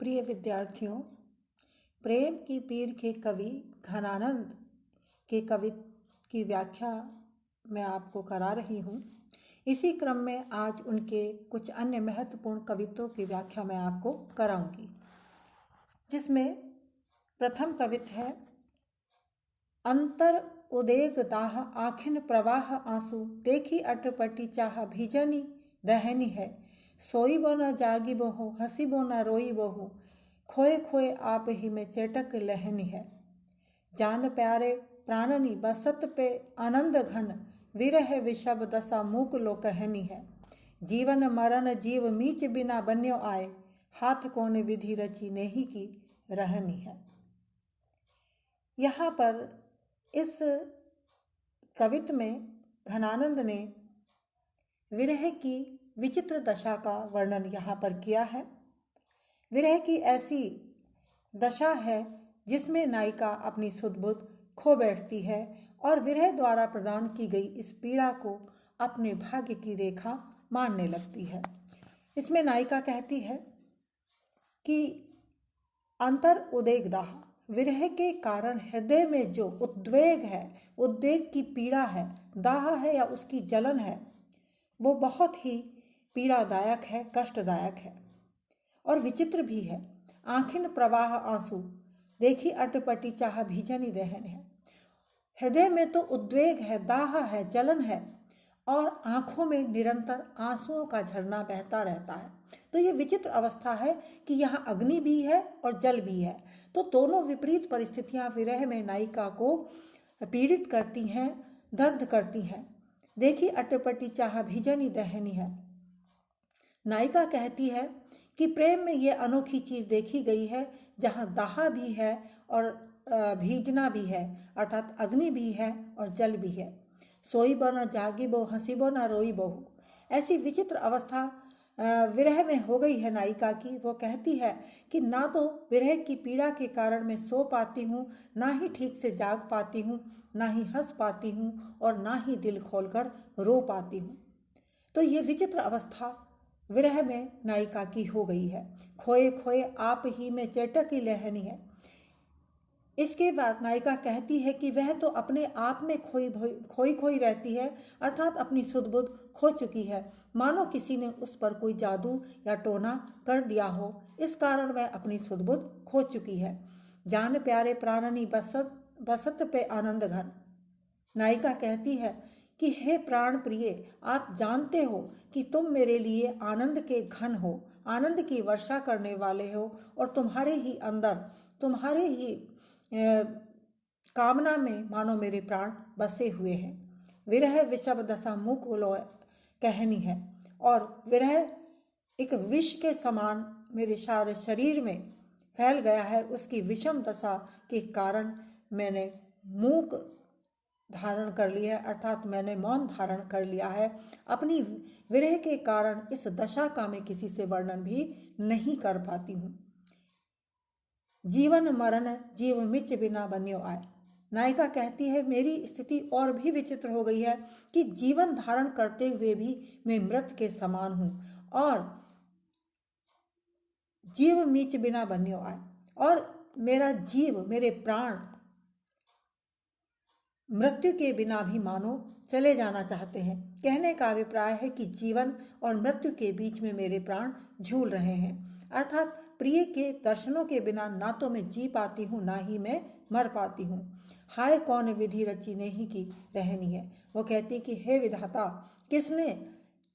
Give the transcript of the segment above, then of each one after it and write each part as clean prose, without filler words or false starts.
प्रिय विद्यार्थियों, प्रेम की पीर के कवि घनानंद के कवि की व्याख्या मैं आपको करा रही हूँ। इसी क्रम में आज उनके कुछ अन्य महत्वपूर्ण कवित्वों की व्याख्या मैं आपको कराऊंगी, जिसमें प्रथम कवित्व है अंतर उदेग दाह आखिन प्रवाह आंसू देखी अटपटी चाह भीजनी दहनी है सोई बो न जागी बो हो हंसी बो न रोई बो हो खोए खोए आप ही में चेटक लहनी है जान प्यारे प्राणनी बसत पे आनंद घन विरह विषब दशा मूक लो कहनी है जीवन मरण जीव मीच बिना बन्यो आए हाथ कौन विधि रची नेही की रहनी है। यहाँ पर इस कवित्व में घनानंद ने विरह की विचित्र दशा का वर्णन यहाँ पर किया है। विरह की ऐसी दशा है जिसमें नायिका अपनी सुध-बुध खो बैठती है और विरह द्वारा प्रदान की गई इस पीड़ा को अपने भाग्य की रेखा मानने लगती है। इसमें नायिका कहती है कि अंतर उदेग दाह, विरह के कारण हृदय में जो उद्वेग है, उद्वेग की पीड़ा है, दाह है या उसकी जलन है, वो बहुत ही पीड़ादायक है, कष्टदायक है और विचित्र भी है। आखिन प्रवाह आंसू देखी अटपटी चाह भीजनी दहन है। हृदय में तो उद्वेग है, दाह है, जलन है और आंखों में निरंतर आंसुओं का झरना बहता रहता है। तो ये विचित्र अवस्था है कि यहाँ अग्नि भी है और जल भी है। तो दोनों विपरीत परिस्थितियाँ विरह में नायिका को पीड़ित करती हैं, दग्ध करती हैं। देखी अटपटी चाह भीजनी दहनी है। नायिका कहती है कि प्रेम में ये अनोखी चीज़ देखी गई है जहाँ दाह भी है और भीजना भी है, अर्थात अग्नि भी है और जल भी है। सोई बो न जागी बो हंसी बो न रोई बो। ऐसी विचित्र अवस्था विरह में हो गई है नायिका की। वो कहती है कि ना तो विरह की पीड़ा के कारण मैं सो पाती हूँ, ना ही ठीक से जाग पाती हूँ, ना ही हंस पाती हूँ और ना ही दिल खोलकर रो पाती हूँ। तो ये विचित्र अवस्था विरह में नायिका की हो गई है। खोए खोए आप ही में चेटक की लहनी है। इसके बाद नायिका कहती है कि वह तो अपने आप में खोई खोई रहती है, अर्थात अपनी सुध-बुध खो चुकी है, मानो किसी ने उस पर कोई जादू या टोना कर दिया हो। इस कारण वह अपनी सुध-बुध खो चुकी है। जान प्यारे प्राणनी बसत पे आनंद घन। नायिका कहती है कि हे प्राण प्रिय, आप जानते हो कि तुम मेरे लिए आनंद के घन हो, आनंद की वर्षा करने वाले हो और तुम्हारे ही अंदर, तुम्हारे ही कामना में मानो मेरे प्राण बसे हुए हैं। विरह विषब दशा मुख लो कहनी है और विरह एक विष के समान मेरे सारे शरीर में फैल गया है। उसकी विषम दशा के कारण मैंने मूक धारण कर लिया है, अर्थात मैंने मौन धारण कर लिया है। अपनी विरह के कारण इस दशा का मैं किसी से वर्णन भी नहीं कर पाती हूँ। जीवन मरण जीव मिच बिना बन्यो आए। नायिका कहती है मेरी स्थिति और भी विचित्र हो गई है कि जीवन धारण करते हुए भी मैं मृत के समान हूँ और जीव मीच बिना बन्यो आए, और मेरा जीव, मेरे प्राण मृत्यु के बिना भी मानो चले जाना चाहते हैं। कहने का अभिप्राय है कि जीवन और मृत्यु के बीच में मेरे प्राण झूल रहे हैं, अर्थात प्रिय के दर्शनों के बिना ना तो मैं जी पाती हूँ, ना ही मैं मर पाती हूँ। हाय कौन विधि रची नेही की रहनी है। वो कहती कि हे विधाता, किसने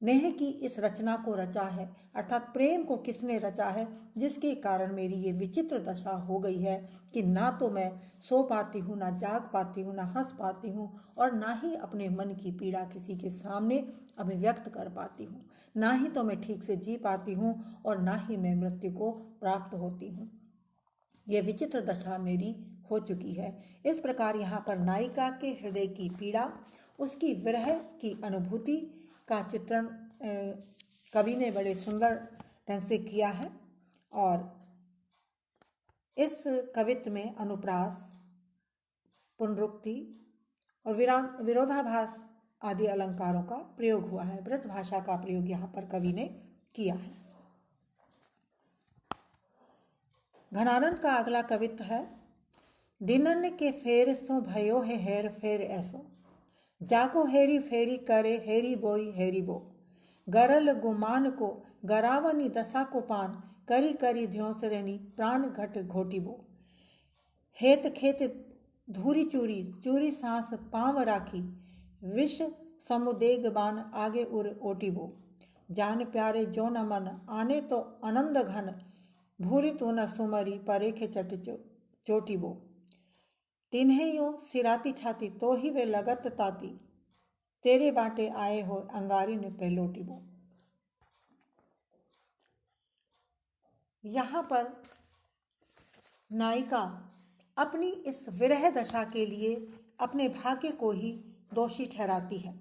नेह की इस रचना को रचा है, अर्थात प्रेम को किसने रचा है, जिसके कारण मेरी ये विचित्र दशा हो गई है कि ना तो मैं सो पाती हूँ, ना जाग पाती हूँ, ना हंस पाती हूँ और ना ही अपने मन की पीड़ा किसी के सामने अभिव्यक्त कर पाती हूँ, ना ही तो मैं ठीक से जी पाती हूँ और ना ही मैं मृत्यु को प्राप्त होती हूँ। ये विचित्र दशा मेरी हो चुकी है। इस प्रकार यहाँ पर नायिका के हृदय की पीड़ा, उसकी विरह की अनुभूति का चित्रण कवि ने बड़े सुंदर ढंग से किया है और इस कवित्व में अनुप्रास, पुनरुक्ति और विरोधाभास आदि अलंकारों का प्रयोग हुआ है। ब्रज भाषा का प्रयोग यहाँ पर कवि ने किया है। घनानंद का अगला कवित्व है। दिनन के फेर सो भयो है हेर फेर ऐसो, जाको हेरी फेरी करे हेरी बोई हेरी बो, गरल गुमान को गरावनी दशा को पान, करी करी ध्योसरनी प्राण घट घोटी बो, हेत खेत धूरी चूरी चूरी सांस पाँव राखी, विष समुदेग बान आगे उर ओटिबो, जान प्यारे जो न मन आने तो आनंद घन, भूरी तो न सुमरी परेखे चट चोटिबो, तिन्हें यो सिराती छाती तो ही वे लगत ताती, तेरे बाटे आए हो अंगारी ने पहलोटिबो। यहाँ पर नायिका अपनी इस विरह दशा के लिए अपने भाग्य को ही दोषी ठहराती है।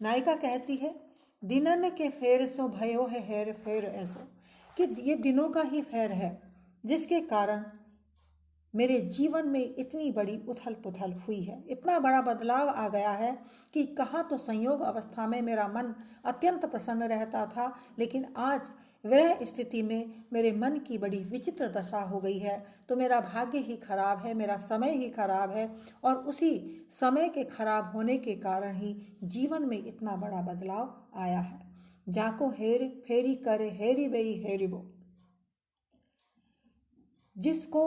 नायिका कहती है, दिनन के फेर सो भयो है हेर फेर ऐसो, कि ये दिनों का ही फेर है जिसके कारण मेरे जीवन में इतनी बड़ी उथल पुथल हुई है, इतना बड़ा बदलाव आ गया है कि कहाँ तो संयोग अवस्था में मेरा मन अत्यंत प्रसन्न रहता था, लेकिन आज विरह स्थिति में मेरे मन की बड़ी विचित्र दशा हो गई है। तो मेरा भाग्य ही खराब है, मेरा समय ही खराब है, और उसी समय के खराब होने के कारण ही जीवन में इतना बड़ा बदलाव आया है। जाको हेर फेरी करे हेरी बई हेरी बो, जिसको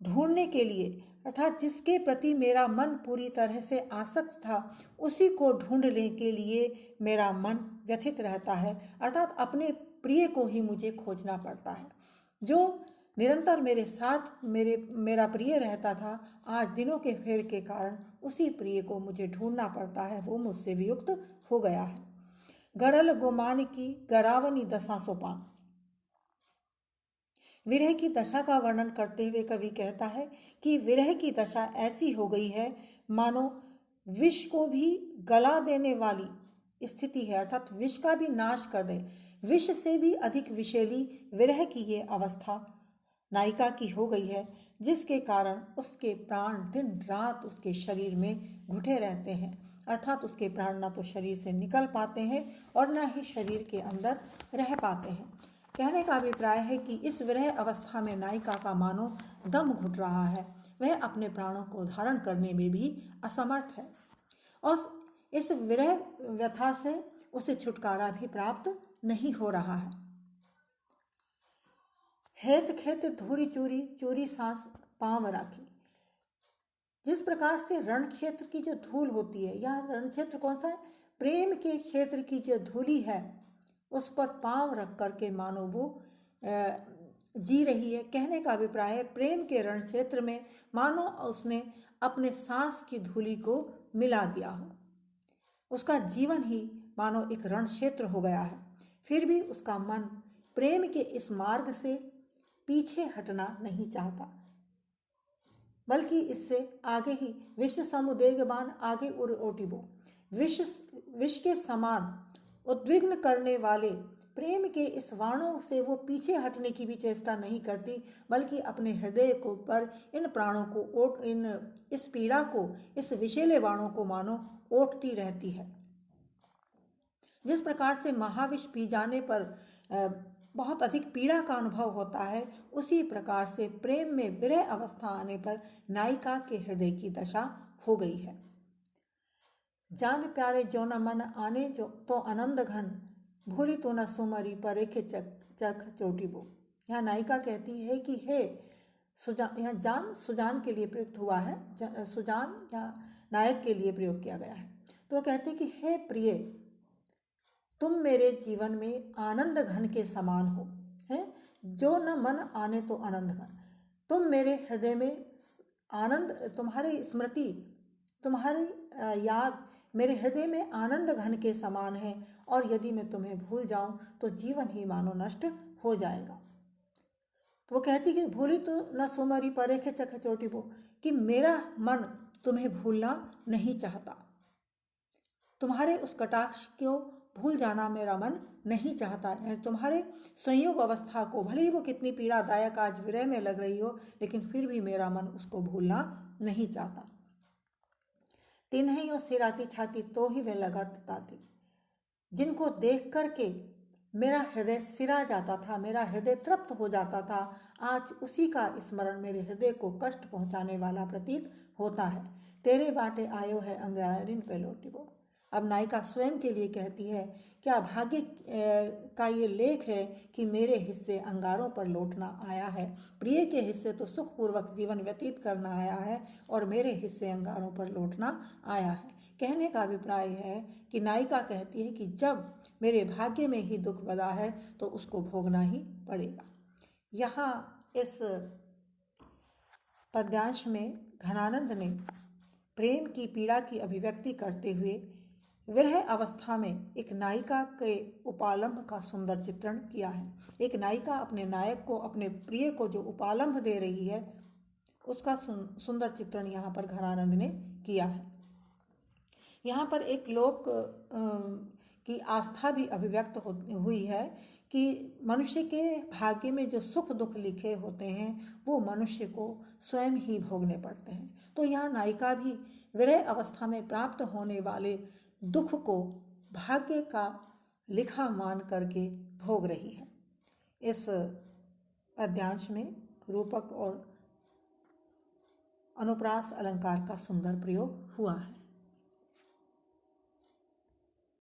ढूंढने के लिए अर्थात जिसके प्रति मेरा मन पूरी तरह से आसक्त था, उसी को ढूंढने के लिए मेरा मन व्यथित रहता है, अर्थात अपने प्रिय को ही मुझे खोजना पड़ता है। जो निरंतर मेरे साथ मेरा प्रिय रहता था, आज दिनों के फेर के कारण उसी प्रिय को मुझे ढूंढना पड़ता है, वो मुझसे वियुक्त हो गया है। गरल गुमान की गरावनी दशा सोपान, विरह की दशा का वर्णन करते हुए कवि कहता है कि विरह की दशा ऐसी हो गई है मानो विष को भी गला देने वाली स्थिति है, अर्थात विष का भी नाश कर दे, विष से भी अधिक विषैली विरह की ये अवस्था नायिका की हो गई है, जिसके कारण उसके प्राण दिन रात उसके शरीर में घुटे रहते हैं, अर्थात उसके प्राण ना तो शरीर से निकल पाते हैं और ना ही शरीर के अंदर रह पाते हैं। कहने का अभिप्राय है कि इस विरह अवस्था में नायिका का मानो दम घुट रहा है, वह अपने प्राणों को धारण करने में भी असमर्थ है, और इस विरह व्यथा से उसे छुटकारा भी प्राप्त नहीं हो रहा है। हेत खेत धूरी चूरी चूरी सांस पाँव राखी, जिस प्रकार से रण क्षेत्र की जो धूल होती है, यह रण क्षेत्र कौन सा है? प्रेम के क्षेत्र की जो धूली है, उस पर पांव रख करके मानो वो जी रही है। कहने का अभिप्राय है प्रेम के रण क्षेत्र में मानो उसने अपने सांस की धूली को मिला दिया हो, उसका जीवन ही मानो एक रण क्षेत्र हो गया है। फिर भी उसका मन प्रेम के इस मार्ग से पीछे हटना नहीं चाहता, बल्कि इससे आगे ही विष समुदेगबान आगे उर ओटिबो, विष के समान उद्विग्न करने वाले प्रेम के इस वाणों से वो पीछे हटने की भी चेष्टा नहीं करती, बल्कि अपने हृदय को पर इन प्राणों को इस पीड़ा को, इस विषैले वाणों को मानो ओटती रहती है। जिस प्रकार से महाविष पी जाने पर बहुत अधिक पीड़ा का अनुभव होता है, उसी प्रकार से प्रेम में विरह अवस्था आने पर नायिका के हृदय की दशा हो गई है। जान प्यारे जो न मन आने जो तो आनंद घन, भूरी तो न सुमरी परेखे चख चोटिबो। यहाँ नायिका कहती है कि हे सुजान, यहाँ जान सुजान के लिए प्रयुक्त हुआ है, सुजान यहाँ नायक के लिए प्रयोग किया गया है। तो कहते कि हे प्रिय, तुम मेरे जीवन में आनंद घन के समान हो, हैं, जो न मन आने तो आनंद घन, तुम मेरे हृदय में आनंद, तुम्हारी स्मृति, तुम्हारी याद मेरे हृदय में आनंद घन के समान है, और यदि मैं तुम्हें भूल जाऊं तो जीवन ही मानो नष्ट हो जाएगा। तो वो कहती कि भूली तो न सुमरी परेखे चख चोटिबो, कि मेरा मन तुम्हें भूलना नहीं चाहता, तुम्हारे उस कटाक्ष को भूल जाना मेरा मन नहीं चाहता है। तुम्हारे संयोग अवस्था को भले ही वो कितनी पीड़ादायक आज विरह में लग रही हो, लेकिन फिर भी मेरा मन उसको भूलना नहीं चाहता। तिन्हें यो सिराती छाती तो ही वे लगत ताती, जिनको देख करके मेरा हृदय सिरा जाता था, मेरा हृदय तृप्त हो जाता था। आज उसी का स्मरण मेरे हृदय को कष्ट पहुंचाने वाला प्रतीत होता है। तेरे बाटे आयो है अंगारिन पे लौटिबो। अब नायिका स्वयं के लिए कहती है, क्या भाग्य का ये लेख है कि मेरे हिस्से अंगारों पर लौटना आया है। प्रिय के हिस्से तो सुखपूर्वक जीवन व्यतीत करना आया है और मेरे हिस्से अंगारों पर लौटना आया है। कहने का अभिप्राय है कि नायिका कहती है कि जब मेरे भाग्य में ही दुख बधा है तो उसको भोगना ही पड़ेगा। यहाँ इस पद्यांश में घनानंद ने प्रेम की पीड़ा की अभिव्यक्ति करते हुए विरह अवस्था में एक नायिका के उपालंभ का सुंदर चित्रण किया है। एक नायिका अपने नायक को, अपने प्रिय को जो उपालंभ दे रही है, उसका सुंदर चित्रण यहाँ पर घनानंद ने किया है। यहाँ पर एक लोक की आस्था भी अभिव्यक्त हुई है कि मनुष्य के भाग्य में जो सुख दुख लिखे होते हैं वो मनुष्य को स्वयं ही भोगने पड़ते हैं। तो यहाँ नायिका भी विरह अवस्था में प्राप्त होने वाले दुख को भाग्य का लिखा मान करके भोग रही है। इस पद्यांश में रूपक और अनुप्रास अलंकार का सुंदर प्रयोग हुआ है।